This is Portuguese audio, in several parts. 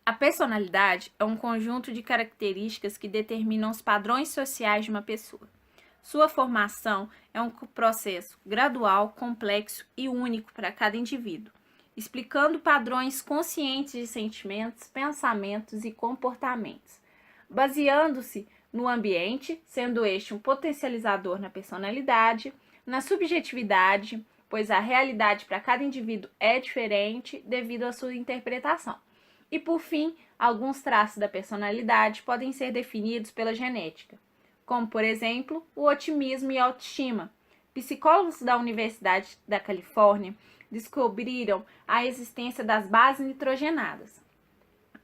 A personalidade é um conjunto de características que determinam os padrões sociais de uma pessoa. Sua formação é um processo gradual, complexo e único para cada indivíduo, explicando padrões conscientes de sentimentos, pensamentos e comportamentos, baseando-se no ambiente, sendo este um potencializador na personalidade, na subjetividade, pois a realidade para cada indivíduo é diferente devido à sua interpretação. E, por fim, alguns traços da personalidade podem ser definidos pela genética, como, por exemplo, o otimismo e a autoestima. Psicólogos da Universidade da Califórnia descobriram a existência das bases nitrogenadas,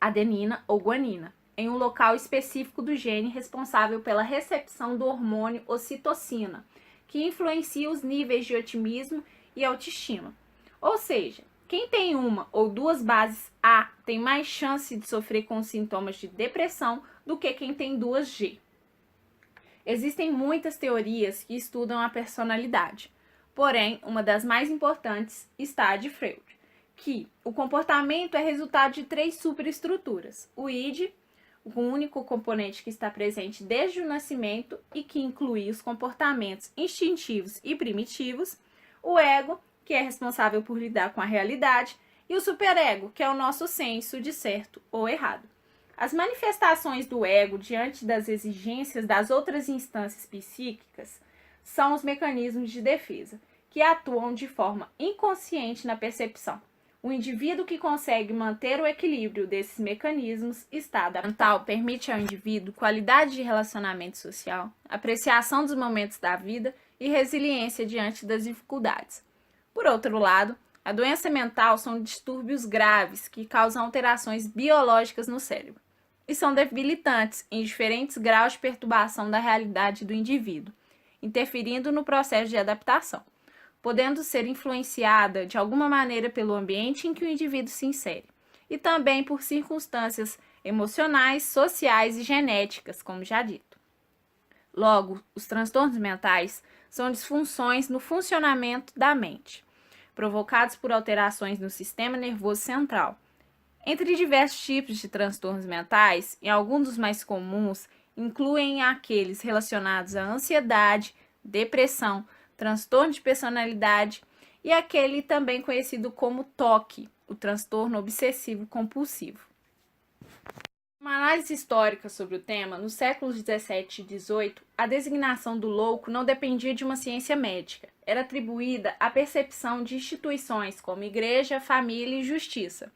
adenina ou guanina, em um local específico do gene responsável pela recepção do hormônio ocitocina, que influencia os níveis de otimismo e autoestima. Ou seja, quem tem uma ou duas bases A tem mais chance de sofrer com sintomas de depressão do que quem tem duas G. Existem muitas teorias que estudam a personalidade, porém, uma das mais importantes está a de Freud, que o comportamento é resultado de três superestruturas: o id, o único componente que está presente desde o nascimento e que inclui os comportamentos instintivos e primitivos, o ego, que é responsável por lidar com a realidade, e o superego, que é o nosso senso de certo ou errado. As manifestações do ego diante das exigências das outras instâncias psíquicas são os mecanismos de defesa, que atuam de forma inconsciente na percepção. O indivíduo que consegue manter o equilíbrio desses mecanismos está adaptado. Permite ao indivíduo qualidade de relacionamento social, apreciação dos momentos da vida e resiliência diante das dificuldades. Por outro lado, a doença mental são distúrbios graves que causam alterações biológicas no cérebro e são debilitantes em diferentes graus de perturbação da realidade do indivíduo, interferindo no processo de adaptação, podendo ser influenciada de alguma maneira pelo ambiente em que o indivíduo se insere, e também por circunstâncias emocionais, sociais e genéticas, como já dito. Logo, os transtornos mentais são disfunções no funcionamento da mente, provocados por alterações no sistema nervoso central. Entre diversos tipos de transtornos mentais, e alguns dos mais comuns incluem aqueles relacionados à ansiedade, depressão, transtorno de personalidade e aquele também conhecido como TOC, o transtorno obsessivo compulsivo. Uma análise histórica sobre o tema, nos séculos 17 e 18, a designação do louco não dependia de uma ciência médica. Era atribuída à percepção de instituições como igreja, família e justiça.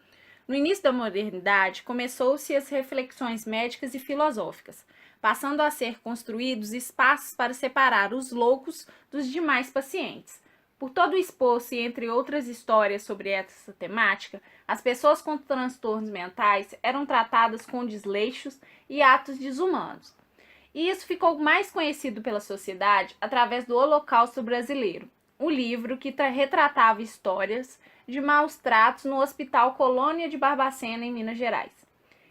No início da modernidade, começou-se as reflexões médicas e filosóficas, passando a ser construídos espaços para separar os loucos dos demais pacientes. Por todo o esforço e entre outras histórias sobre essa temática, as pessoas com transtornos mentais eram tratadas com desleixos e atos desumanos. E isso ficou mais conhecido pela sociedade através do Holocausto Brasileiro, o livro que retratava histórias de maus tratos no Hospital Colônia de Barbacena, em Minas Gerais.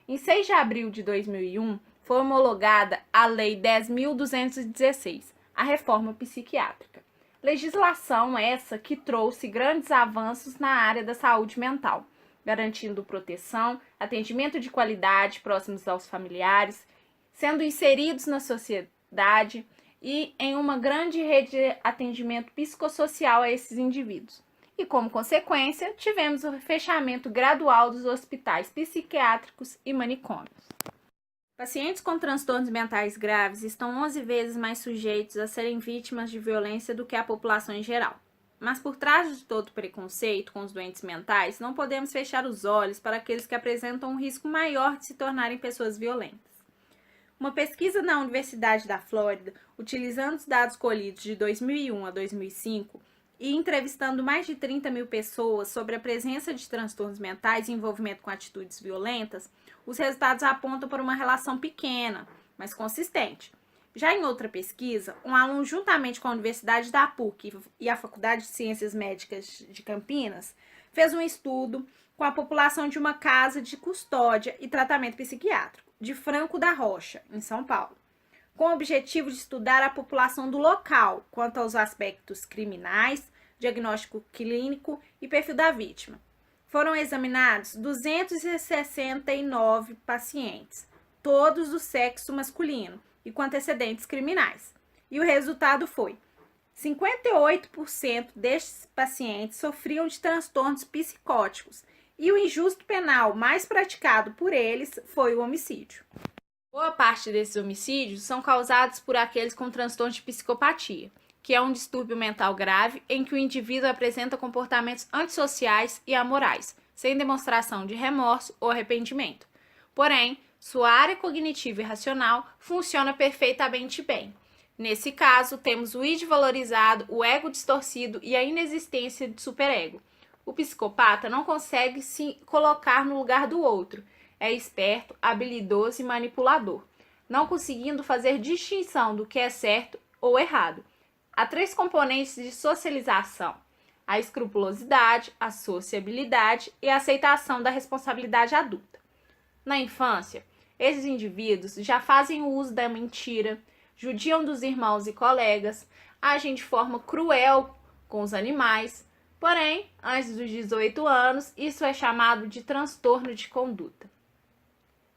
Em 6 de abril de 2001, foi homologada a Lei 10.216, a reforma psiquiátrica. Legislação essa que trouxe grandes avanços na área da saúde mental, garantindo proteção, atendimento de qualidade próximos aos familiares, sendo inseridos na sociedade e em uma grande rede de atendimento psicossocial a esses indivíduos. E, como consequência, tivemos o fechamento gradual dos hospitais psiquiátricos e manicômios. Pacientes com transtornos mentais graves estão 11 vezes mais sujeitos a serem vítimas de violência do que a população em geral. Mas por trás de todo preconceito com os doentes mentais, não podemos fechar os olhos para aqueles que apresentam um risco maior de se tornarem pessoas violentas. Uma pesquisa na Universidade da Flórida, utilizando os dados colhidos de 2001 a 2005 e entrevistando mais de 30 mil pessoas sobre a presença de transtornos mentais e envolvimento com atitudes violentas, os resultados apontam para uma relação pequena, mas consistente. Já em outra pesquisa, um aluno, juntamente com a Universidade da PUC e a Faculdade de Ciências Médicas de Campinas, fez um estudo com a população de uma casa de custódia e tratamento psiquiátrico, de Franco da Rocha, em São Paulo, com o objetivo de estudar a população do local quanto aos aspectos criminais, diagnóstico clínico e perfil da vítima. foram examinados 269 pacientes, todos do sexo masculino e com antecedentes criminais. E o resultado foi: 58% destes pacientes sofriam de transtornos psicóticos e o injusto penal mais praticado por eles foi o homicídio. Boa parte desses homicídios são causados por aqueles com transtorno de psicopatia, que é um distúrbio mental grave em que o indivíduo apresenta comportamentos antissociais e amorais, sem demonstração de remorso ou arrependimento. Porém, sua área cognitiva e racional funciona perfeitamente bem. Nesse caso, temos o id valorizado, o ego distorcido e a inexistência de superego. O psicopata não consegue se colocar no lugar do outro. É esperto, habilidoso e manipulador, não conseguindo fazer distinção do que é certo ou errado. Há 3 componentes de socialização: a escrupulosidade, a sociabilidade e a aceitação da responsabilidade adulta. Na infância, esses indivíduos já fazem o uso da mentira, judiam dos irmãos e colegas, agem de forma cruel com os animais. Porém, antes dos 18 anos, isso é chamado de transtorno de conduta.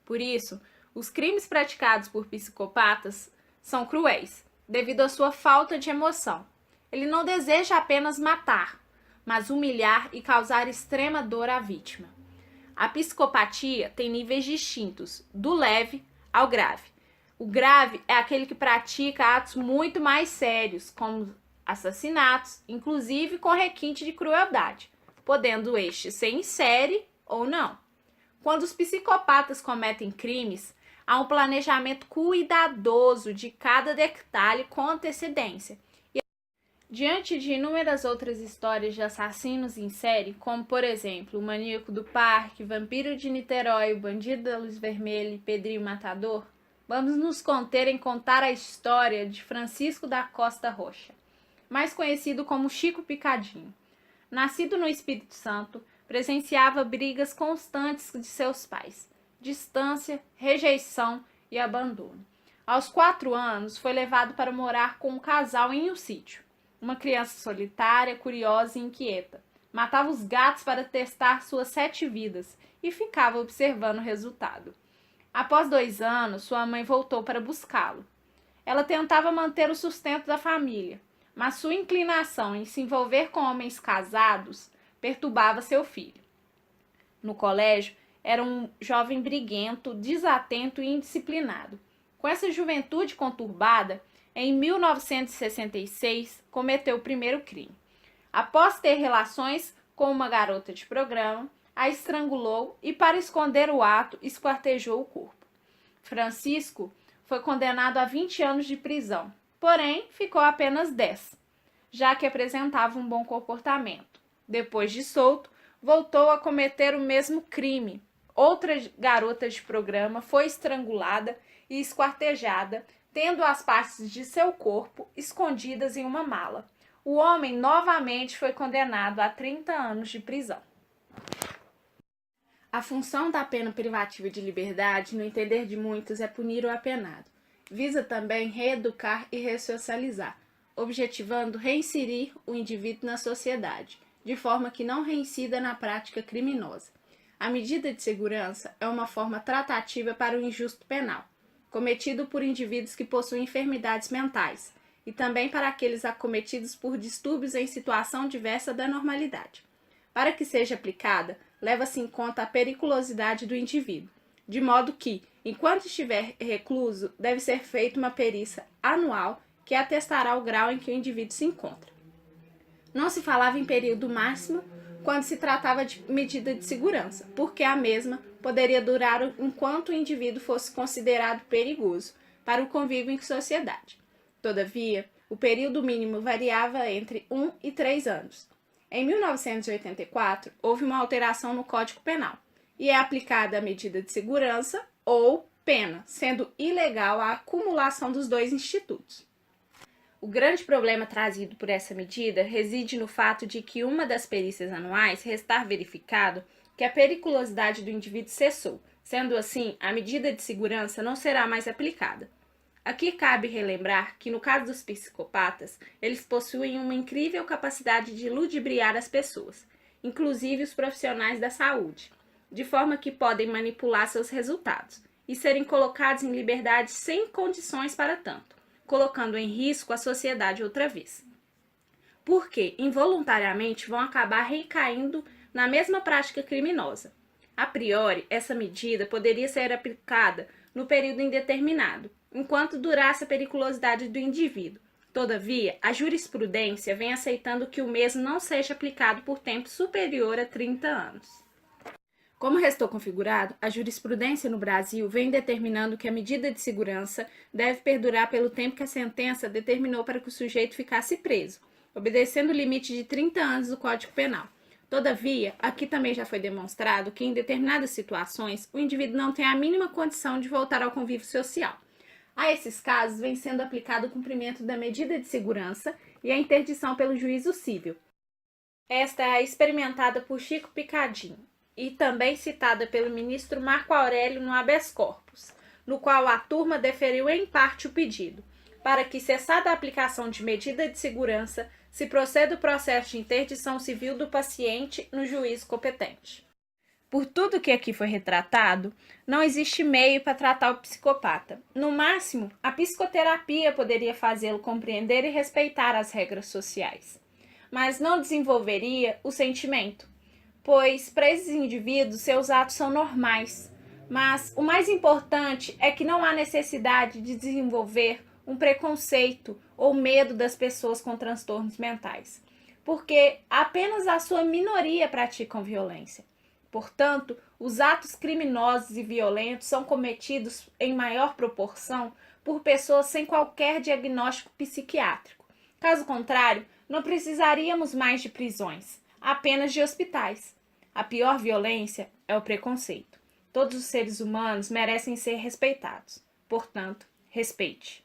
Por isso, os crimes praticados por psicopatas são cruéis, devido à sua falta de emoção. Ele não deseja apenas matar, mas humilhar e causar extrema dor à vítima. A psicopatia tem níveis distintos, do leve ao grave. O grave é aquele que pratica atos muito mais sérios, como assassinatos, inclusive com requinte de crueldade, podendo este ser em série ou não. Quando os psicopatas cometem crimes, há um planejamento cuidadoso de cada detalhe com antecedência. Diante de inúmeras outras histórias de assassinos em série, como por exemplo o Maníaco do Parque, Vampiro de Niterói, o Bandido da Luz Vermelha e Pedrinho Matador, vamos nos conter em contar a história de Francisco da Costa Rocha, mais conhecido como Chico Picadinho. Nascido no Espírito Santo, presenciava brigas constantes de seus pais, distância, rejeição e abandono. Aos 4 anos, foi levado para morar com um casal em um sítio. Uma criança solitária, curiosa e inquieta. Matava os gatos para testar suas 7 vidas e ficava observando o resultado. Após 2 anos, sua mãe voltou para buscá-lo. Ela tentava manter o sustento da família, mas sua inclinação em se envolver com homens casados perturbava seu filho. No colégio, era um jovem briguento, desatento e indisciplinado. Com essa juventude conturbada, em 1966, cometeu o primeiro crime. Após ter relações com uma garota de programa, a estrangulou e, para esconder o ato, esquartejou o corpo. Francisco foi condenado a 20 anos de prisão, porém ficou apenas 10, já que apresentava um bom comportamento. Depois de solto, voltou a cometer o mesmo crime. Outra garota de programa foi estrangulada e esquartejada, tendo as partes de seu corpo escondidas em uma mala. O homem novamente foi condenado a 30 anos de prisão. A função da pena privativa de liberdade, no entender de muitos, é punir o apenado. Visa também reeducar e ressocializar, objetivando reinserir o indivíduo na sociedade, de forma que não reincida na prática criminosa. A medida de segurança é uma forma tratativa para o injusto penal, cometido por indivíduos que possuem enfermidades mentais, e também para aqueles acometidos por distúrbios em situação diversa da normalidade. Para que seja aplicada, leva-se em conta a periculosidade do indivíduo, de modo que, enquanto estiver recluso, deve ser feita uma perícia anual que atestará o grau em que o indivíduo se encontra. Não se falava em período máximo quando se tratava de medida de segurança, porque a mesma poderia durar enquanto o indivíduo fosse considerado perigoso para o convívio em sociedade. Todavia, o período mínimo variava entre 1 e 3 anos. Em 1984, houve uma alteração no Código Penal e é aplicada a medida de segurança ou pena, sendo ilegal a acumulação dos dois institutos. O grande problema trazido por essa medida reside no fato de que uma das perícias anuais restar verificado que a periculosidade do indivíduo cessou. Sendo assim, a medida de segurança não será mais aplicada. Aqui cabe relembrar que, no caso dos psicopatas, eles possuem uma incrível capacidade de ludibriar as pessoas. inclusive os profissionais da saúde, de forma que podem manipular seus resultados e serem colocados em liberdade sem condições para tanto, colocando em risco a sociedade outra vez. Porque, involuntariamente, vão acabar recaindo na mesma prática criminosa. A priori, essa medida poderia ser aplicada no período indeterminado, enquanto durasse a periculosidade do indivíduo. Todavia, a jurisprudência vem aceitando que o mesmo não seja aplicado por tempo superior a 30 anos. Como restou configurado, a jurisprudência no Brasil vem determinando que a medida de segurança deve perdurar pelo tempo que a sentença determinou para que o sujeito ficasse preso, obedecendo o limite de 30 anos do Código Penal. Todavia, aqui também já foi demonstrado que, em determinadas situações, o indivíduo não tem a mínima condição de voltar ao convívio social. A esses casos, vem sendo aplicado o cumprimento da medida de segurança e a interdição pelo juízo civil. Esta é a experimentada por Chico Picadinho e também citada pelo ministro Marco Aurélio no habeas corpus, no qual a turma deferiu em parte o pedido, para que, cessada a aplicação de medida de segurança, se proceda o processo de interdição civil do paciente no juízo competente. Por tudo que aqui foi retratado, não existe meio para tratar o psicopata. No máximo, a psicoterapia poderia fazê-lo compreender e respeitar as regras sociais, mas não desenvolveria o sentimento, pois para esses indivíduos seus atos são normais. Mas o mais importante é que não há necessidade de desenvolver um preconceito ou medo das pessoas com transtornos mentais, porque apenas a sua minoria praticam violência. Portanto, os atos criminosos e violentos são cometidos em maior proporção por pessoas sem qualquer diagnóstico psiquiátrico. Caso contrário, não precisaríamos mais de prisões, apenas de hospitais. A pior violência é o preconceito. Todos os seres humanos merecem ser respeitados. Portanto, respeite.